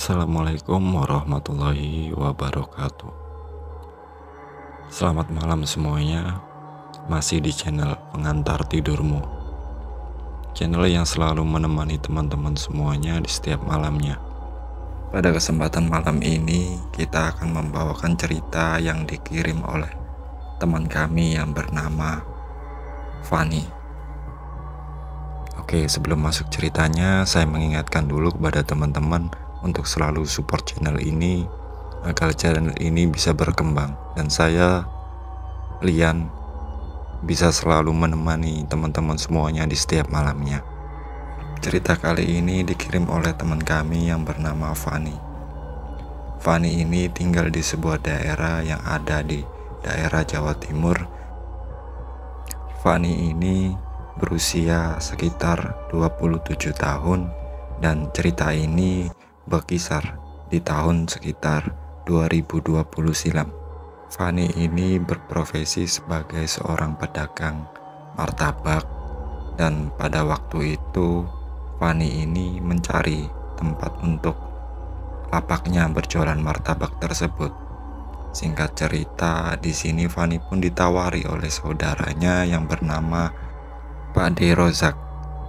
Assalamualaikum warahmatullahi wabarakatuh. Selamat malam semuanya. Masih di channel Pengantar Tidurmu, channel yang selalu menemani teman-teman semuanya di setiap malamnya. Pada kesempatan malam ini kita akan membawakan cerita yang dikirim oleh teman kami yang bernama Fani. Oke, sebelum masuk ceritanya, saya mengingatkan dulu kepada teman-teman untuk selalu support channel ini agar channel ini bisa berkembang dan saya, Lian, bisa selalu menemani teman-teman semuanya di setiap malamnya. Cerita kali ini dikirim oleh teman kami yang bernama Fani. Fani ini tinggal di sebuah daerah yang ada di daerah Jawa Timur. Fani ini berusia sekitar 27 tahun dan cerita ini berkisar di tahun sekitar 2020 silam. Fani ini berprofesi sebagai seorang pedagang martabak dan pada waktu itu Fani ini mencari tempat untuk lapaknya berjualan martabak tersebut. Singkat cerita, di sini Fani pun ditawari oleh saudaranya yang bernama Pak De Rozak.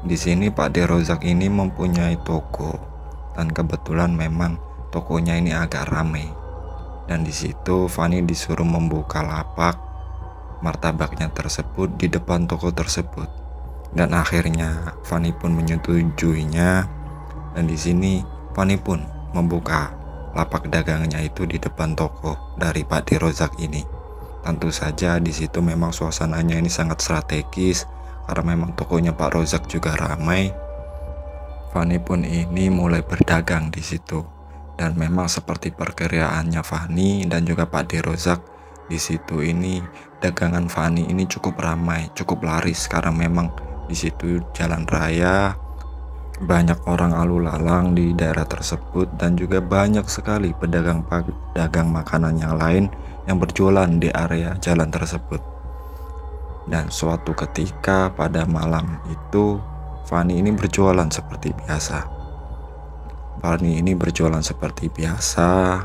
Di sini Pak De Rozak ini mempunyai toko dan kebetulan memang tokonya ini agak ramai. Dan di situ Fani disuruh membuka lapak martabaknya tersebut di depan toko tersebut. Dan akhirnya Fani pun menyetujuinya. Dan di sini Fani pun membuka lapak dagangnya itu di depan toko dari Pak De Rozak ini. Tentu saja di situ memang suasananya ini sangat strategis karena memang tokonya Pak Rozak juga ramai. Fani pun ini mulai berdagang di situ dan memang seperti perkiraannya Fani dan juga Pak De Rozak, di situ ini dagangan Fani ini cukup ramai, cukup laris karena memang di situ jalan raya, banyak orang lalu lalang di daerah tersebut dan juga banyak sekali pedagang makanan yang lain yang berjualan di area jalan tersebut. Dan suatu ketika pada malam itu Fani ini berjualan seperti biasa. Fani ini berjualan seperti biasa.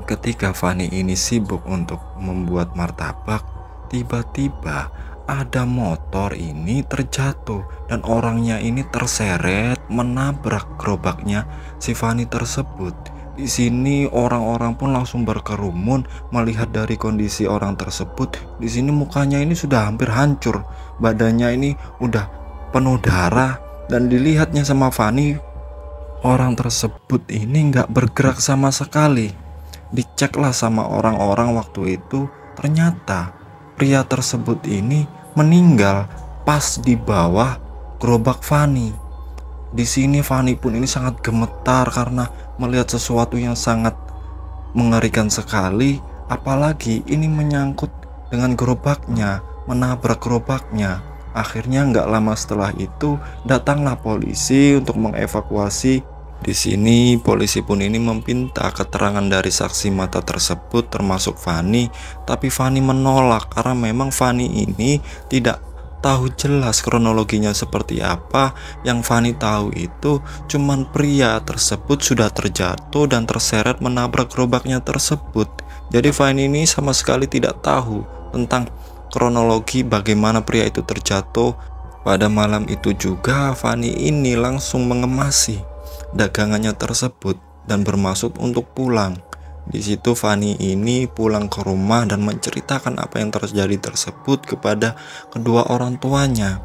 Ketika Fani ini sibuk untuk membuat martabak, tiba-tiba ada motor ini terjatuh dan orangnya ini terseret menabrak gerobaknya si Fani tersebut. Di sini orang-orang pun langsung berkerumun melihat dari kondisi orang tersebut. Di sini mukanya ini sudah hampir hancur, badannya ini udah penuh darah dan dilihatnya sama Fani, orang tersebut ini nggak bergerak sama sekali. Diceklah sama orang-orang waktu itu, ternyata pria tersebut ini meninggal pas di bawah gerobak Fani. Di sini Fani pun ini sangat gemetar karena melihat sesuatu yang sangat mengerikan sekali, apalagi ini menyangkut dengan gerobaknya, menabrak gerobaknya. Akhirnya nggak lama setelah itu datanglah polisi untuk mengevakuasi. Di sini polisi pun ini meminta keterangan dari saksi mata tersebut termasuk Fani, tapi Fani menolak karena memang Fani ini tidak tahu jelas kronologinya seperti apa. Yang Fani tahu itu cuman pria tersebut sudah terjatuh dan terseret menabrak gerobaknya tersebut. Jadi Fani ini sama sekali tidak tahu tentang kronologi bagaimana pria itu terjatuh. Pada malam itu juga Fani ini langsung mengemasi dagangannya tersebut dan bermaksud untuk pulang. Di situ Fani ini pulang ke rumah dan menceritakan apa yang terjadi tersebut kepada kedua orang tuanya.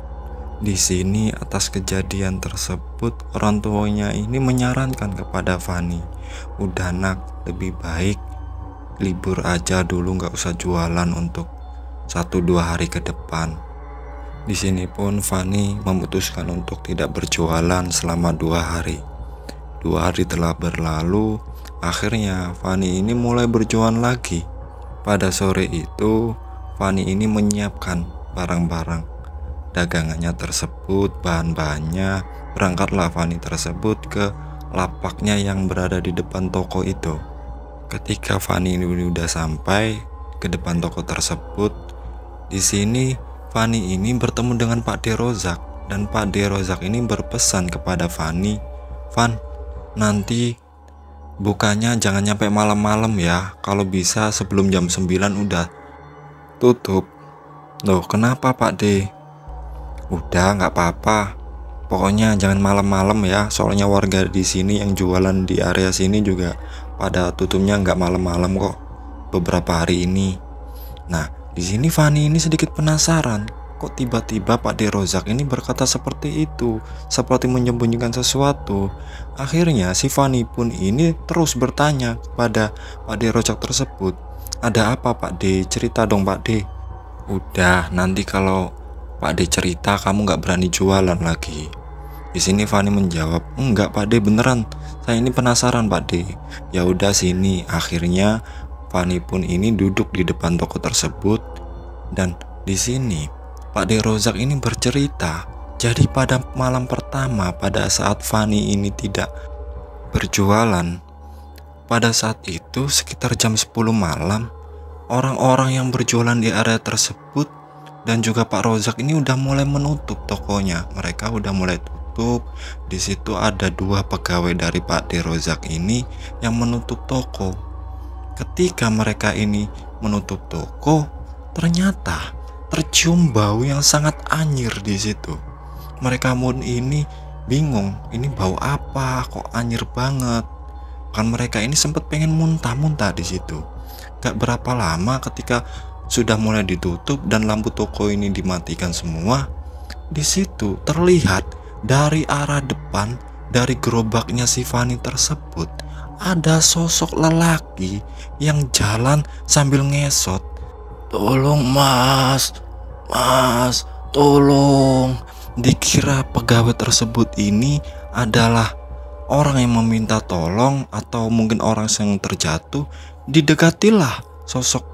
Di sini atas kejadian tersebut orang tuanya ini menyarankan kepada Fani, udah nak, lebih baik libur aja dulu, nggak usah jualan untuk 1-2 hari ke depan. Di sini pun Fani memutuskan untuk tidak berjualan selama 2 hari. 2 hari telah berlalu. Akhirnya Fani ini mulai berjualan lagi. Pada sore itu Fani ini menyiapkan barang-barang dagangannya tersebut, bahan-bahannya. Berangkatlah Fani tersebut ke lapaknya yang berada di depan toko itu. Ketika Fani ini udah sampai ke depan toko tersebut, di sini Fani ini bertemu dengan Pak De Rozak dan Pak De Rozak ini berpesan kepada Fani, "Van, nanti Bukannya jangan nyampe malam-malam ya. Kalau bisa sebelum jam 9 udah tutup. Loh, kenapa Pak D? Udah nggak apa-apa. Pokoknya jangan malam-malam ya. Soalnya warga di sini yang jualan di area sini juga pada tutupnya nggak malam-malam kok. Beberapa hari ini. Nah, di sini Fani ini sedikit penasaran. Kok tiba-tiba Pak D Rozak ini berkata seperti itu, seperti menyembunyikan sesuatu. Akhirnya si Fani pun ini terus bertanya kepada Pak D Rozak tersebut. Ada apa Pak D? Cerita dong Pak D. Udah, nanti kalau Pak D cerita kamu nggak berani jualan lagi. Di sini Fani menjawab, enggak Pak D, beneran. Saya ini penasaran Pak D. Ya udah sini. Akhirnya Fani pun ini duduk di depan toko tersebut dan di sini Pak D Rozak ini bercerita. Jadi pada malam pertama pada saat Fani ini tidak berjualan, pada saat itu sekitar jam 10 malam, orang-orang yang berjualan di area tersebut dan juga Pak Rozak ini udah mulai menutup tokonya. Mereka udah mulai tutup. Di situ ada 2 pegawai dari Pak D Rozak ini yang menutup toko. Ketika mereka ini menutup toko, ternyata tercium bau yang sangat anyir di situ. Mereka pun ini bingung, ini bau apa kok anyir banget. Kan mereka ini sempat pengen muntah-muntah di situ. Gak berapa lama ketika sudah mulai ditutup dan lampu toko ini dimatikan semua, di situ terlihat dari arah depan dari gerobaknya si Fani tersebut ada sosok lelaki yang jalan sambil ngesot. Tolong mas, tolong. Dikira pegawai tersebut ini adalah orang yang meminta tolong atau mungkin orang yang terjatuh. Didekatilah sosok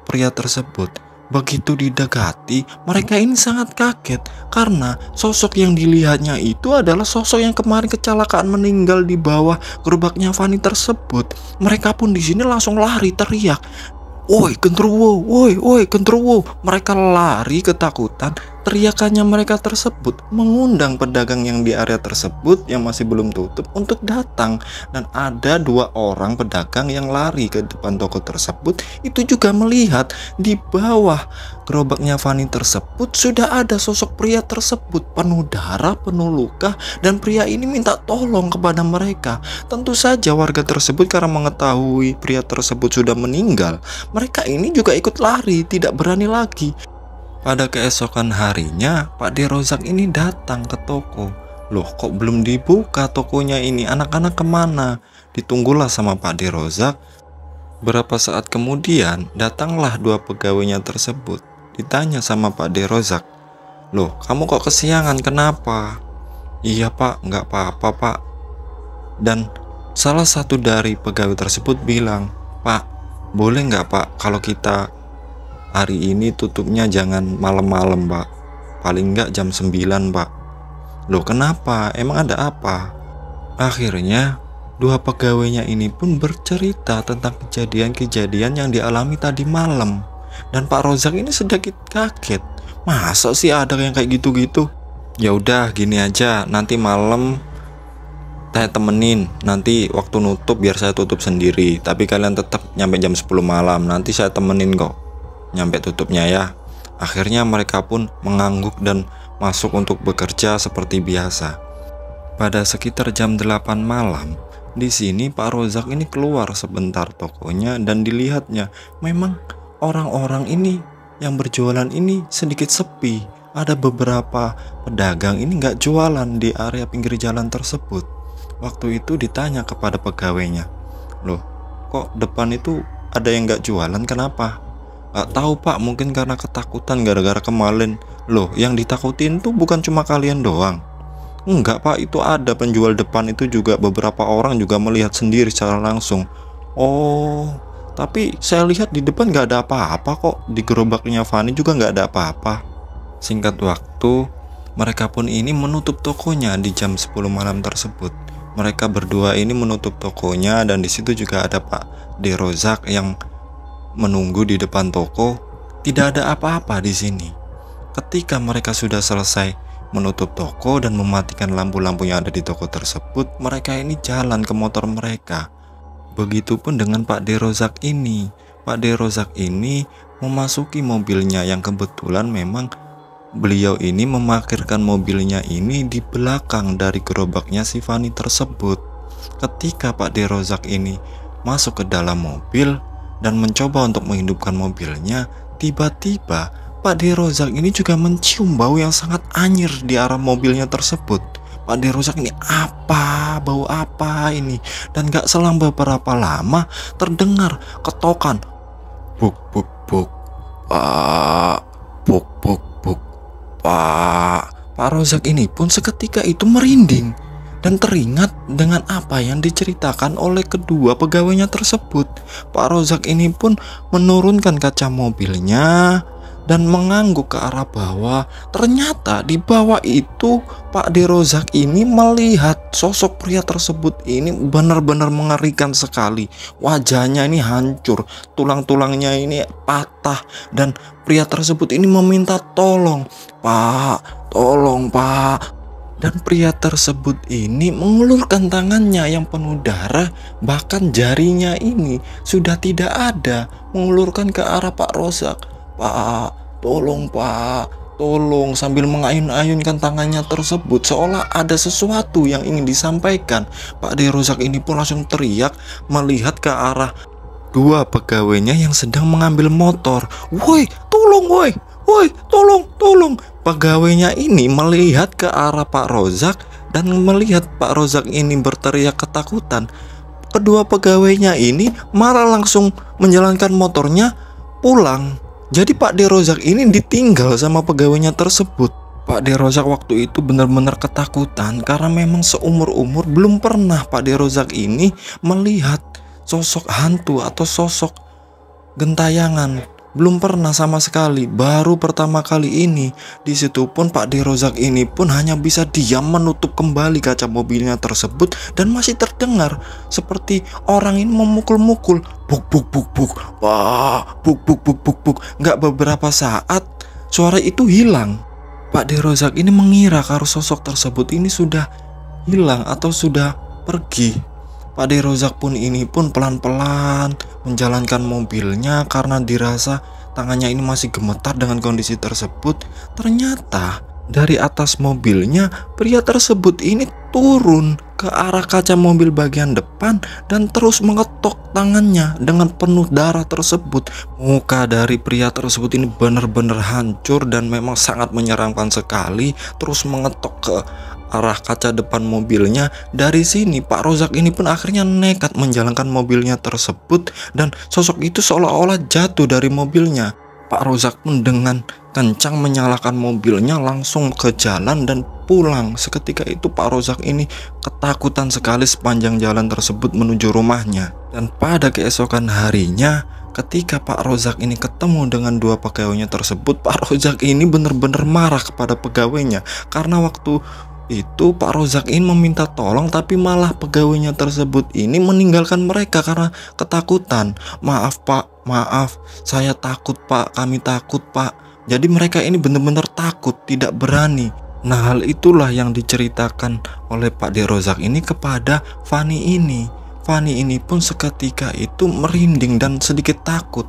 pria tersebut. Begitu didekati, mereka ini sangat kaget karena sosok yang dilihatnya itu adalah sosok yang kemarin kecelakaan meninggal di bawah gerobaknya Fani tersebut. Mereka pun di sini langsung lari teriak, "Woi, genderuwo, woi, genderuwo." Mereka lari ketakutan. Teriakannya mereka tersebut mengundang pedagang yang di area tersebut yang masih belum tutup untuk datang. Dan ada 2 orang pedagang yang lari ke depan toko tersebut. Itu juga melihat di bawah gerobaknya Fani tersebut sudah ada sosok pria tersebut penuh darah, penuh luka. Dan pria ini minta tolong kepada mereka. Tentu saja warga tersebut karena mengetahui pria tersebut sudah meninggal, mereka ini juga ikut lari, tidak berani lagi. Pada keesokan harinya, Pak D Rozak ini datang ke toko. Loh, kok belum dibuka tokonya ini? Anak-anak kemana? Ditunggulah sama Pak D Rozak. Berapa saat kemudian, datanglah 2 pegawainya tersebut. Ditanya sama Pak D Rozak, "Loh, kamu kok kesiangan? Kenapa?" "Iya Pak, nggak apa-apa Pak." Dan salah satu dari pegawai tersebut bilang, "Pak, boleh nggak Pak kalau kita hari ini tutupnya jangan malam-malam Pak, paling nggak jam 9 Pak." "Loh, kenapa? Emang ada apa?" Akhirnya 2 pegawainya ini pun bercerita tentang kejadian-kejadian yang dialami tadi malam. Dan Pak Rozak ini sedikit kaget. Masa sih ada yang kayak gitu-gitu? "Ya udah gini aja, nanti malam saya temenin. Nanti waktu nutup biar saya tutup sendiri. Tapi kalian tetap nyampe jam 10 malam. Nanti saya temenin kok nyampe tutupnya ya." Akhirnya mereka pun mengangguk dan masuk untuk bekerja seperti biasa. Pada sekitar jam 8 malam, di sini Pak Rozak ini keluar sebentar tokonya dan dilihatnya memang orang-orang ini yang berjualan ini sedikit sepi. Ada beberapa pedagang ini nggak jualan di area pinggir jalan tersebut. Waktu itu ditanya kepada pegawainya, "Loh, kok depan itu ada yang nggak jualan, kenapa?" "Nggak tahu Pak, mungkin karena ketakutan gara-gara kemarin." "Loh, yang ditakutin tuh bukan cuma kalian doang?" "Enggak Pak, itu ada penjual depan itu juga beberapa orang juga melihat sendiri secara langsung." "Oh, tapi saya lihat di depan nggak ada apa-apa kok. Di gerobaknya Fani juga nggak ada apa-apa." Singkat waktu, mereka pun ini menutup tokonya di jam 10 malam tersebut. Mereka berdua ini menutup tokonya dan di situ juga ada Pak D Rozak yang menunggu di depan toko. Tidak ada apa-apa di sini. Ketika mereka sudah selesai menutup toko dan mematikan lampu-lampu yang ada di toko tersebut, mereka ini jalan ke motor mereka. Begitupun dengan Pak D. Rozak ini. Pak D. Rozak ini memasuki mobilnya yang kebetulan memang beliau ini memarkirkan mobilnya ini di belakang dari gerobaknya si Fani tersebut. Ketika Pak D. Rozak ini masuk ke dalam mobil dan mencoba untuk menghidupkan mobilnya, tiba-tiba Pak D. Rozak ini juga mencium bau yang sangat anyir di arah mobilnya tersebut. Pak D. Rozak ini bau apa ini? Dan gak selang beberapa lama terdengar ketokan, buk buk buk, pak, buk buk buk, pak. Pak Rozak ini pun seketika itu merinding dan teringat dengan apa yang diceritakan oleh kedua pegawainya tersebut. Pak Rozak ini pun menurunkan kaca mobilnya dan mengangguk ke arah bawah. Ternyata di bawah itu Pak D. Rozak ini melihat sosok pria tersebut ini benar-benar mengerikan sekali. Wajahnya ini hancur, tulang-tulangnya ini patah, dan pria tersebut ini meminta tolong. Pak, tolong pak. Dan pria tersebut ini mengulurkan tangannya yang penuh darah, bahkan jarinya ini sudah tidak ada, mengulurkan ke arah Pak Rozak. Pak, tolong pak, tolong, sambil mengayun-ayunkan tangannya tersebut seolah ada sesuatu yang ingin disampaikan. Pak D. Rozak ini pun langsung teriak melihat ke arah dua pegawainya yang sedang mengambil motor. Woi, tolong woi, woi, tolong, tolong. Pegawainya ini melihat ke arah Pak Rozak dan melihat Pak Rozak ini berteriak ketakutan. Kedua pegawainya ini malah langsung menjalankan motornya pulang. Jadi Pak D. Rozak ini ditinggal sama pegawainya tersebut. Pak D. Rozak waktu itu benar-benar ketakutan karena memang seumur-umur belum pernah Pak D. Rozak ini melihat sosok hantu atau sosok gentayangan. Belum pernah sama sekali, baru pertama kali ini. Di situ pun Pak D. Rozak ini pun hanya bisa diam menutup kembali kaca mobilnya tersebut dan masih terdengar seperti orang ini memukul-mukul, buk buk buk buk, wah, buk buk buk buk buk. Nggak beberapa saat suara itu hilang. Pak D. Rozak ini mengira kalau sosok tersebut ini sudah hilang atau sudah pergi. Pak D. Rozak pun ini pun pelan-pelan menjalankan mobilnya karena dirasa tangannya ini masih gemetar dengan kondisi tersebut. Ternyata dari atas mobilnya pria tersebut ini turun ke arah kaca mobil bagian depan dan terus mengetok tangannya dengan penuh darah tersebut. Muka dari pria tersebut ini benar-benar hancur dan memang sangat menyeramkan sekali, terus mengetok ke arah kaca depan mobilnya. Dari sini Pak Rozak ini pun akhirnya nekat menjalankan mobilnya tersebut dan sosok itu seolah-olah jatuh dari mobilnya. Pak Rozak pun dengan kencang menyalakan mobilnya langsung ke jalan dan pulang. Seketika itu Pak Rozak ini ketakutan sekali sepanjang jalan tersebut menuju rumahnya. Dan pada keesokan harinya ketika Pak Rozak ini ketemu dengan dua pegawainya tersebut, Pak Rozak ini benar-benar marah kepada pegawainya karena waktu itu Pak Rozak ini meminta tolong tapi malah pegawainya tersebut ini meninggalkan mereka karena ketakutan. Maaf pak, maaf, saya takut pak, kami takut pak. Jadi mereka ini benar-benar takut, tidak berani. Nah, hal itulah yang diceritakan oleh Pak D. Rozak ini kepada Fani ini. Fani ini pun seketika itu merinding dan sedikit takut.